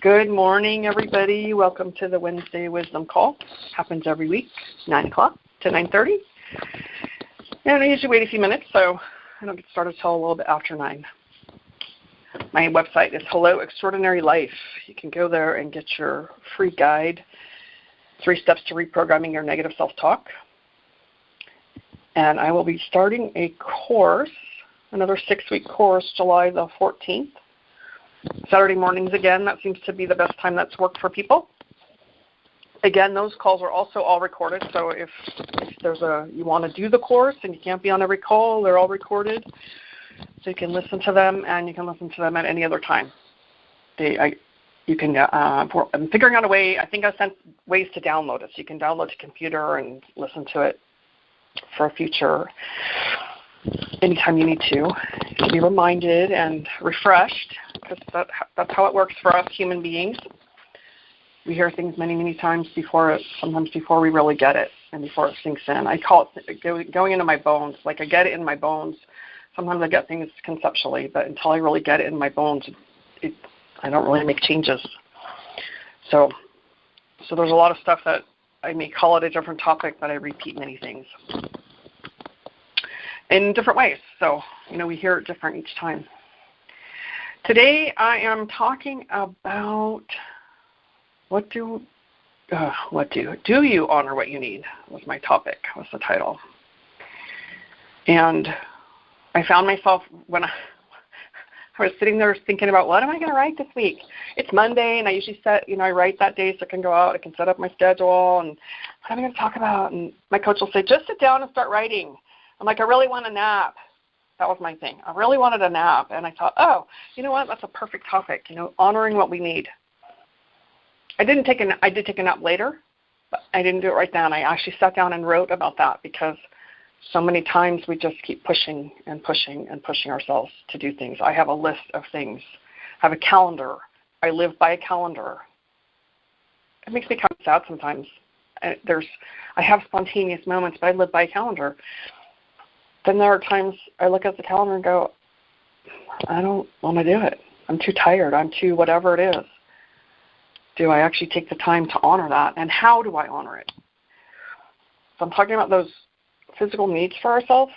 Good morning, everybody. Welcome to the Wednesday Wisdom Call. Happens every week, 9 o'clock to 9:30. And I usually wait a few minutes, so I don't get started until a little bit after 9. My website is Hello Extraordinary Life. You can go there and get your free guide, 3 Steps to Reprogramming Your Negative Self-Talk. And I will be starting a course, another 6-week course, July the 14th. Saturday mornings again. That seems to be the best time that's worked for people. Again, those calls are also all recorded, so if you want to do the course and you can't be on every call, they're all recorded, so you can listen to them, and you can listen to them at any other time. I'm figuring out a way. I think I sent ways to download it, so you can download to computer and listen to it for a future. Anytime you need to be reminded and refreshed, because that's how it works for us human beings. We hear things many, many times sometimes before we really get it and before it sinks in. I call it going into my bones. Like I get it in my bones. Sometimes I get things conceptually, but until I really get it in my bones, I don't really make changes. So there's a lot of stuff that I may call it a different topic, but I repeat many things in different ways. So, we hear it different each time. Today I am talking about do you honor what you need was my topic, was the title. And I found myself when I was sitting there thinking about what am I going to write this week? It's Monday, and I usually I write that day so I can go out, I can set up my schedule, and what am I going to talk about? And my coach will say, just sit down and start writing. I'm like, I really want a nap. That was my thing. I really wanted a nap. And I thought, oh, you know what? That's a perfect topic, honoring what we need. I did take a nap later, but I didn't do it right then. I actually sat down and wrote about that because so many times we just keep pushing and pushing and pushing ourselves to do things. I have a list of things. I have a calendar. I live by a calendar. It makes me kind of sad sometimes. I have spontaneous moments, but I live by a calendar. Then there are times I look at the calendar and go, I don't want to do it. I'm too tired. I'm too whatever it is. Do I actually take the time to honor that? And how do I honor it? So I'm talking about those physical needs for ourselves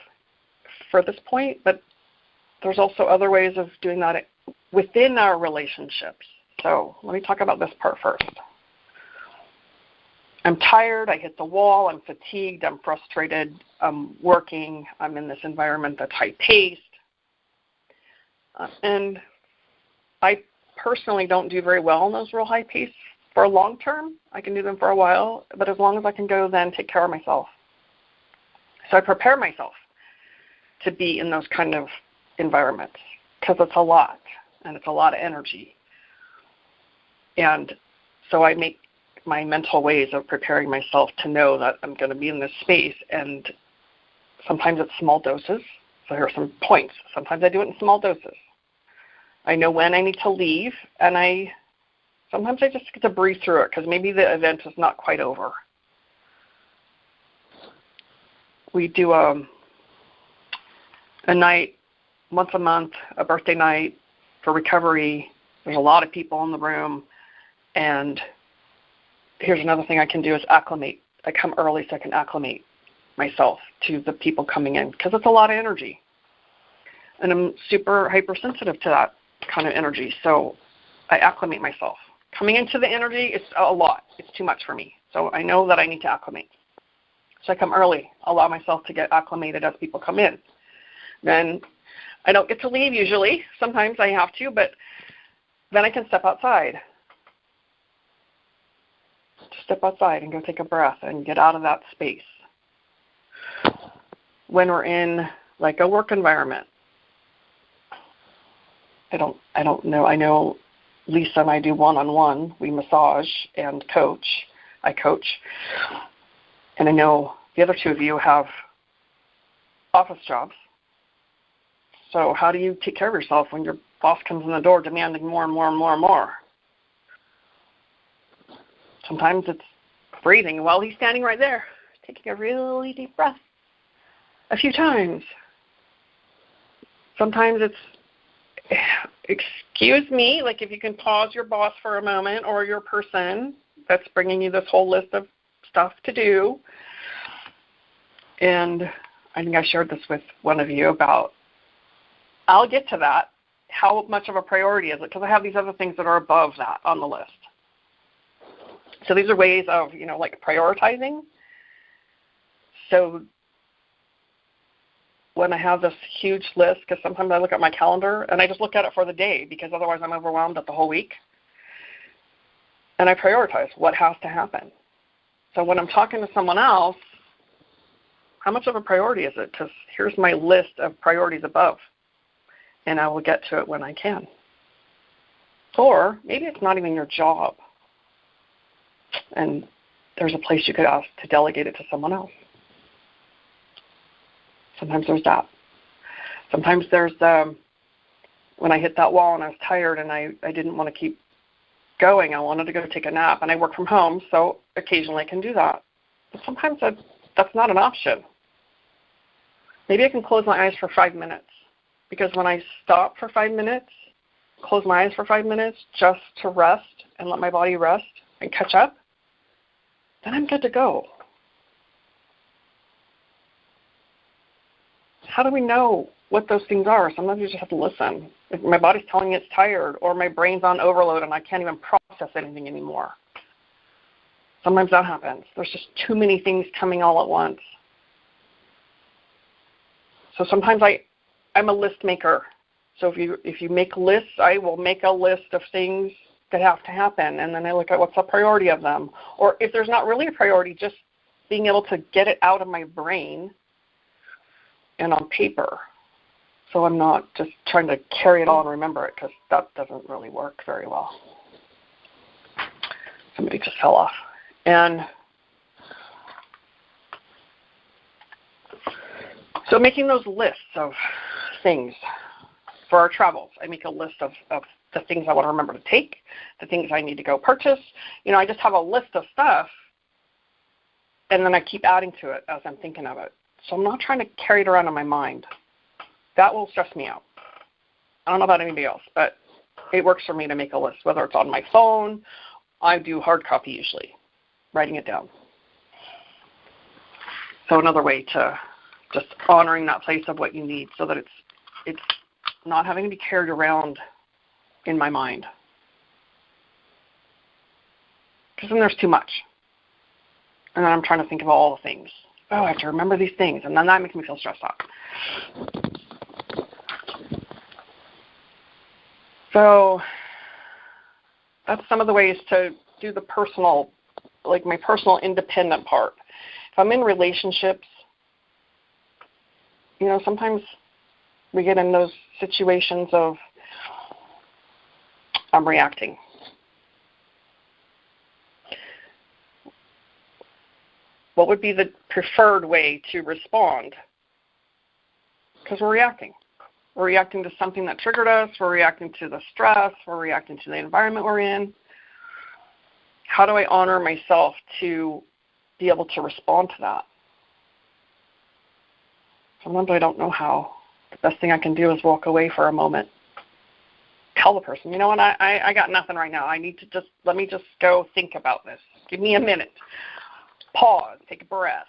for this point, but there's also other ways of doing that within our relationships. So let me talk about this part first. I'm tired, I hit the wall, I'm fatigued, I'm frustrated, I'm working, I'm in this environment that's high-paced. And I personally don't do very well in those real high-paced for a long term. I can do them for a while, but as long as I can go then take care of myself. So I prepare myself to be in those kind of environments because it's a lot, and it's a lot of energy. And so I make my mental ways of preparing myself to know that I'm going to be in this space, and sometimes it's small doses. So here are some points. Sometimes I do it in small doses. I know when I need to leave, and sometimes I just get to breathe through it because maybe the event is not quite over. We do a night, once a month, a birthday night for recovery. There's a lot of people in the room, and here's another thing I can do is acclimate. I come early so I can acclimate myself to the people coming in because it's a lot of energy. And I'm super hypersensitive to that kind of energy, so I acclimate myself. Coming into the energy, it's a lot. It's too much for me. So I know that I need to acclimate. So I come early, allow myself to get acclimated as people come in. Then I don't get to leave usually. Sometimes I have to, but then I can step outside. Step outside and go take a breath and get out of that space. When we're in like a work environment, I don't know. I know Lisa and I do one-on-one. We massage and coach. I coach. And I know the other two of you have office jobs. So how do you take care of yourself when your boss comes in the door demanding more and more and more and more? Sometimes it's breathing while he's standing right there, taking a really deep breath a few times. Sometimes it's excuse me, like if you can pause your boss for a moment or your person that's bringing you this whole list of stuff to do. And I think I shared this with one of you about, I'll get to that. How much of a priority is it? Because I have these other things that are above that on the list. So these are ways of, like prioritizing. So when I have this huge list, because sometimes I look at my calendar and I just look at it for the day because otherwise I'm overwhelmed at the whole week. And I prioritize what has to happen. So when I'm talking to someone else, how much of a priority is it? Because here's my list of priorities above, and I will get to it when I can. Or maybe it's not even your job, and there's a place you could ask to delegate it to someone else. Sometimes there's that. Sometimes there's when I hit that wall and I was tired and I didn't want to keep going. I wanted to go take a nap, and I work from home, so occasionally I can do that. But sometimes that's not an option. Maybe I can close my eyes for 5 minutes, because when I stop for 5 minutes, close my eyes for 5 minutes just to rest and let my body rest and catch up, then I'm good to go. How do we know what those things are? Sometimes you just have to listen. If my body's telling me it's tired, or my brain's on overload and I can't even process anything anymore. Sometimes that happens. There's just too many things coming all at once. So sometimes I'm a list maker. So if you make lists, I will make a list of things that have to happen, and then I look at what's the priority of them. Or if there's not really a priority, just being able to get it out of my brain and on paper. So I'm not just trying to carry it all and remember it, because that doesn't really work very well. Somebody just fell off. And so making those lists of things for our travels, I make a list of the things I want to remember to take, the things I need to go purchase. I just have a list of stuff, and then I keep adding to it as I'm thinking of it. So I'm not trying to carry it around in my mind. That will stress me out. I don't know about anybody else, but it works for me to make a list, whether it's on my phone. I do hard copy usually, writing it down. So another way to just honoring that place of what you need, so that it's not having to be carried around in my mind. Because then there's too much. And then I'm trying to think of all the things. Oh, I have to remember these things, and then that makes me feel stressed out. So that's some of the ways to do the personal, like my personal independent part. If I'm in relationships, sometimes we get in those situations of I'm reacting. What would be the preferred way to respond? Because we're reacting. We're reacting to something that triggered us. We're reacting to the stress. We're reacting to the environment we're in. How do I honor myself to be able to respond to that? Sometimes I don't know how. The best thing I can do is walk away for a moment. Tell the person, what, I got nothing right now. I need to let me just go think about this. Give me a minute. Pause, take a breath.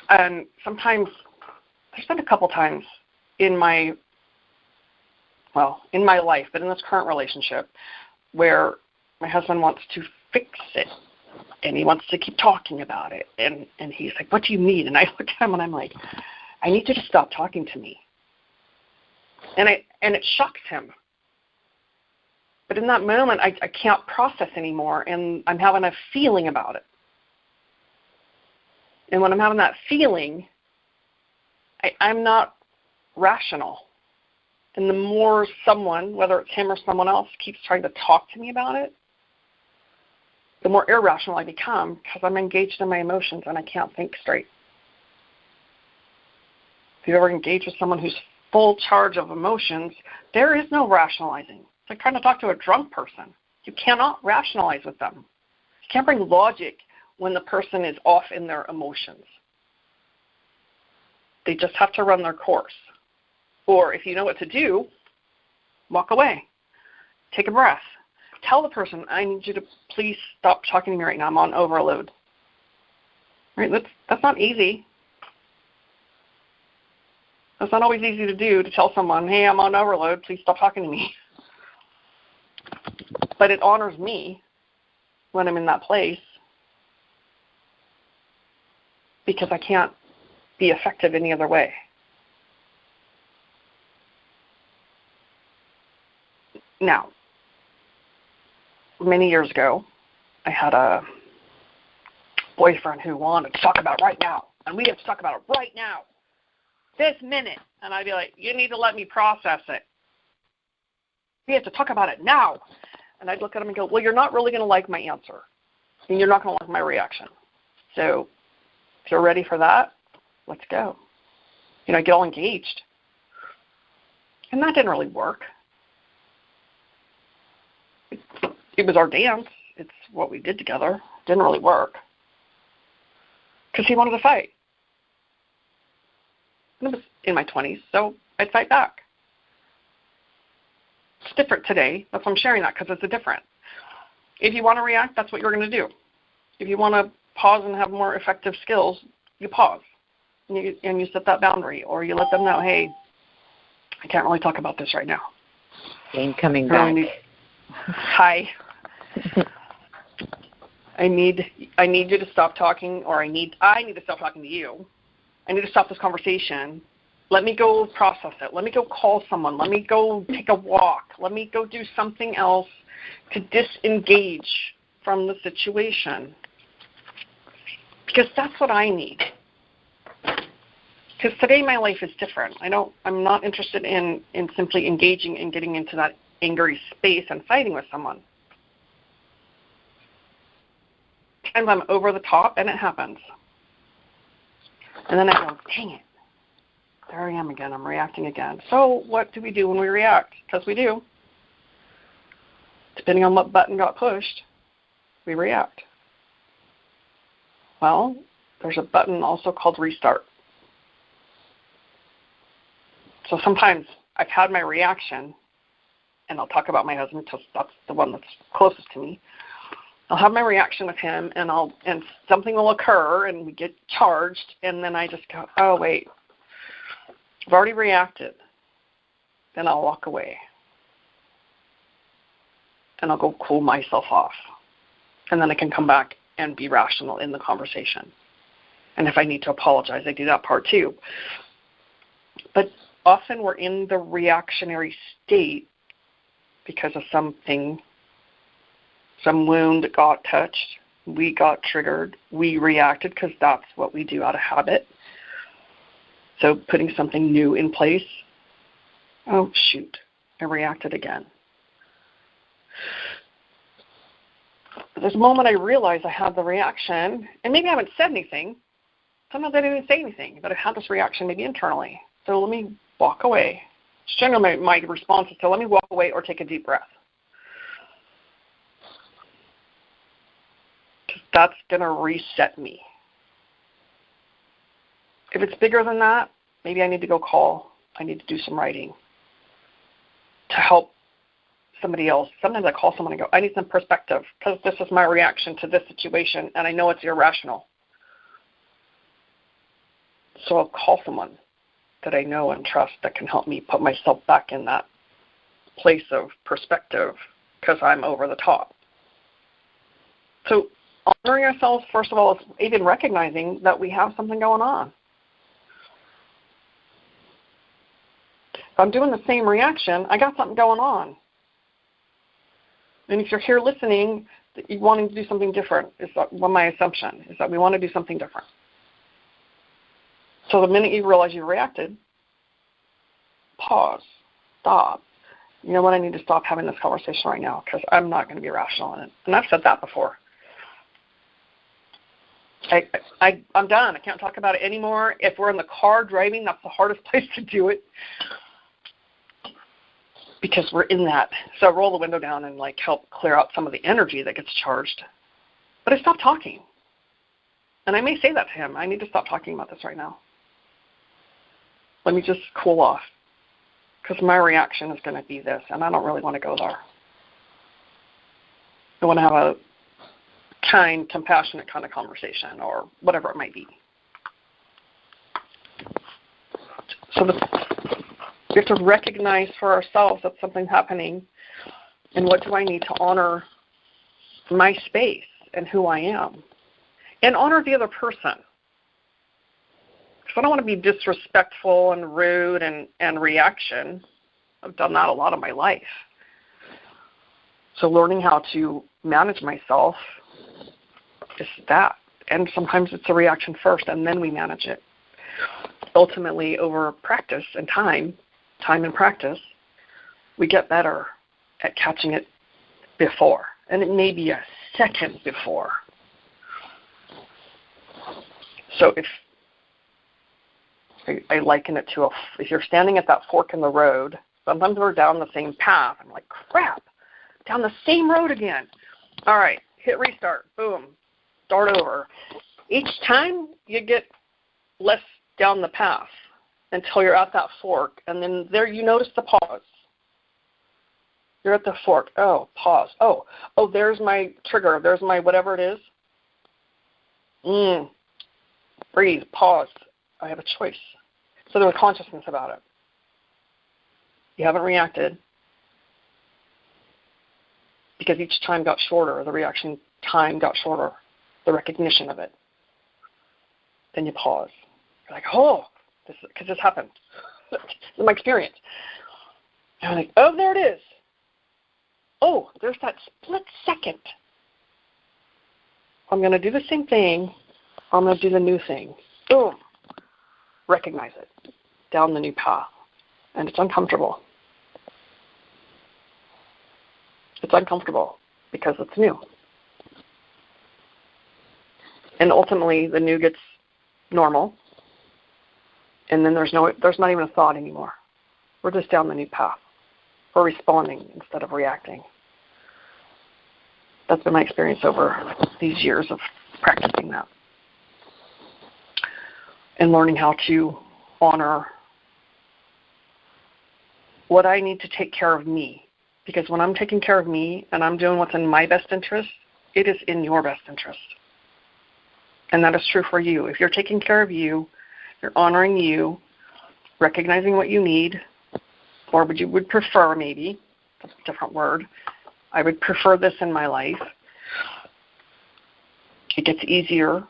And sometimes, there's been a couple times in my life, but in this current relationship, where my husband wants to fix it, and he wants to keep talking about it, and he's like, what do you need? And I look at him and I'm like, I need you to stop talking to me. And it shocks him. But in that moment, I can't process anymore, and I'm having a feeling about it. And when I'm having that feeling, I'm not rational. And the more someone, whether it's him or someone else, keeps trying to talk to me about it, the more irrational I become, because I'm engaged in my emotions and I can't think straight. If you've ever engaged with someone who's full charge of emotions, there is no rationalizing. It's like trying to talk to a drunk person. You cannot rationalize with them. You can't bring logic when the person is off in their emotions. They just have to run their course. Or if you know what to do, walk away. Take a breath. Tell the person, I need you to please stop talking to me right now. I'm on overload. Right? That's not easy. That's not always easy to do, to tell someone, hey, I'm on overload. Please stop talking to me. But it honors me when I'm in that place because I can't be effective any other way. Now, many years ago, I had a boyfriend who wanted to talk about it right now, and we have to talk about it right now, this minute. And I'd be like, you need to let me process it. We have to talk about it now. And I'd look at him and go, well, you're not really going to like my answer, and you're not going to like my reaction. So if you're ready for that, let's go. I get all engaged. And that didn't really work. It was our dance. It's what we did together. It didn't really work. Because he wanted to fight. And it was in my 20s, so I'd fight back. It's different today. That's why I'm sharing that, because it's different. If you want to react, that's what you're going to do. If you want to pause and have more effective skills, you pause. And you set that boundary, or you let them know, hey, I can't really talk about this right now. Coming back. Hi. I need you to stop talking, or I need to stop talking to you. I need to stop this conversation. Let me go process it. Let me go call someone. Let me go take a walk. Let me go do something else to disengage from the situation. Because that's what I need. Because today my life is different. I'm not interested in simply engaging and getting into that angry space and fighting with someone. And I'm over the top, and it happens. And then I go, dang it. There I am again. I'm reacting again. So what do we do when we react? Because we do. Depending on what button got pushed, we react. Well, there's a button also called restart. So sometimes I've had my reaction, and I'll talk about my husband because that's the one that's closest to me. I'll have my reaction with him, and something will occur, and we get charged, and then I just go, oh, wait, I've already reacted. Then I'll walk away, and I'll go cool myself off, and then I can come back and be rational in the conversation. And if I need to apologize, I do that part too. But often we're in the reactionary state because of something, some wound got touched, we got triggered, we reacted because that's what we do out of habit. So putting something new in place, oh shoot, I reacted again. There's a moment I realize I had the reaction, and maybe I haven't said anything. Sometimes I didn't even say anything, but I had this reaction maybe internally. So let me walk away. It's generally my response is to let me walk away or take a deep breath. Because that's going to reset me. If it's bigger than that, maybe I need to go call. I need to do some writing to help somebody else. Sometimes I call someone and go, I need some perspective because this is my reaction to this situation, and I know it's irrational. So I'll call someone that I know and trust that can help me put myself back in that place of perspective because I'm over the top. So honoring ourselves, first of all, is even recognizing that we have something going on. If I'm doing the same reaction, I got something going on. And if you're here listening, you wanting to do something different is what my assumption is, that we want to do something different. So the minute you realize you reacted, pause, stop. You know what, I need to stop having this conversation right now because I'm not going to be rational in it. And I've said that before. I'm done. I can't talk about it anymore. If we're in the car driving, that's the hardest place to do it because we're in that. So I roll the window down and help clear out some of the energy that gets charged. But I stop talking. And I may say that to him. I need to stop talking about this right now. Let me just cool off. because my reaction is going to be this, and I don't really want to go there. I want to have a kind, compassionate kind of conversation or whatever it might be. So we have to recognize for ourselves that something's happening, and what do I need to honor my space and who I am, and honor the other person. Because I don't want to be disrespectful and rude and reaction. I've done that a lot of my life. So learning how to manage myself is that. And sometimes it's a reaction first, and then we manage it. Ultimately, over practice and time and practice, we get better at catching it before. And it may be a second before. So if I liken it to if you're standing at that fork in the road, sometimes we're down the same path. I'm like, crap, down the same road again. All right, hit restart. Boom. Start over. Each time you get less down the path until you're at that fork, and then there you notice the pause. You're at the fork. Oh, pause. Oh, there's my trigger. There's my whatever it is. Breathe. Pause. I have a choice. So there's consciousness about it. You haven't reacted because each time got shorter. The reaction time got shorter. The recognition of it. Then you pause. You're like, because this happened. This is my experience. And I'm like, there it is. Oh, there's that split second. I'm going to do the same thing. I'm going to do the new thing. Boom. Recognize it. Down the new path. And it's uncomfortable. It's uncomfortable because it's new. And ultimately, the new gets normal. And then there's not even a thought anymore. We're just down the new path. We're responding instead of reacting. That's been my experience over these years of practicing that. And learning how to honor what I need to take care of me. Because when I'm taking care of me and I'm doing what's in my best interest, it is in your best interest. And that is true for you. If you're taking care of you, you're honoring you, recognizing what you need, or what you would prefer maybe, that's a different word. I would prefer this in my life. It gets easier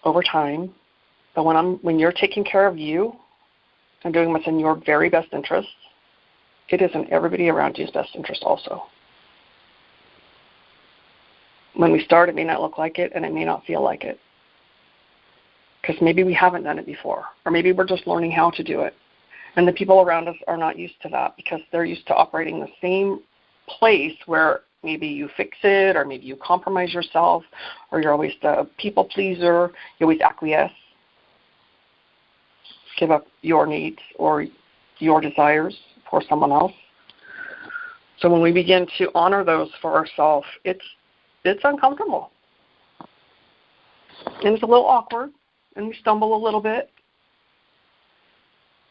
over time. But when you're taking care of you and doing what's in your very best interest, it is in everybody around you's best interest also. When we start, it may not look like it, and it may not feel like it. Because maybe we haven't done it before, or maybe we're just learning how to do it. And the people around us are not used to that because they're used to operating the same place where maybe you fix it, or maybe you compromise yourself, or you're always the people pleaser, you always acquiesce, give up your needs or your desires for someone else. So when we begin to honor those for ourselves, it's uncomfortable. And it's a little awkward, and we stumble a little bit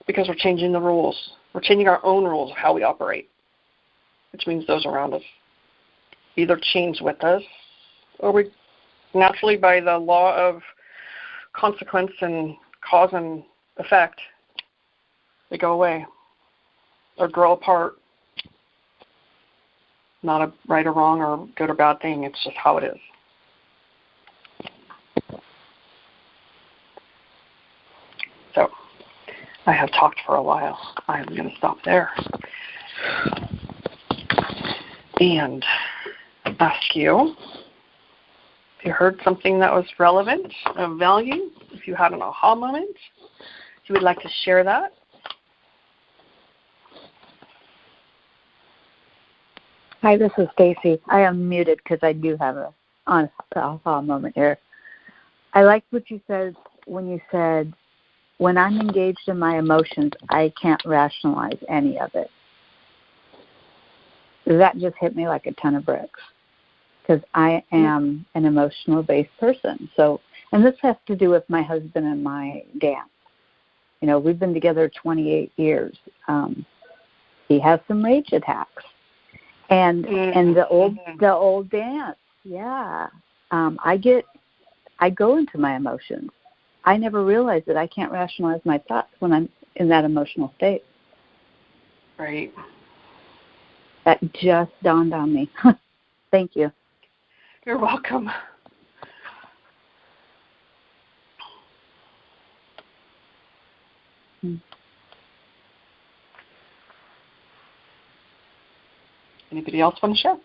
because we're changing the rules. We're changing our own rules of how we operate, which means those around us either change with us, or we naturally, by the law of consequence and cause and effect, they go away or grow apart. Not a right or wrong or good or bad thing. It's just how it is. So I have talked for a while. I'm going to stop there and ask you if you heard something that was relevant, of value, if you had an aha moment, if you would like to share that. Hi, this is Stacy. I am muted because I do have an aha moment here. I liked what you said when you said, when I'm engaged in my emotions, I can't rationalize any of it. That just hit me like a ton of bricks because I am an emotional-based person. So, and this has to do with my husband and my dance. You know, we've been together 28 years. he has some rage attacks. And the old dance, yeah. I go into my emotions. I never realize that I can't rationalize my thoughts when I'm in that emotional state. Right. That just dawned on me. Thank you. You're welcome. Anybody else want to share?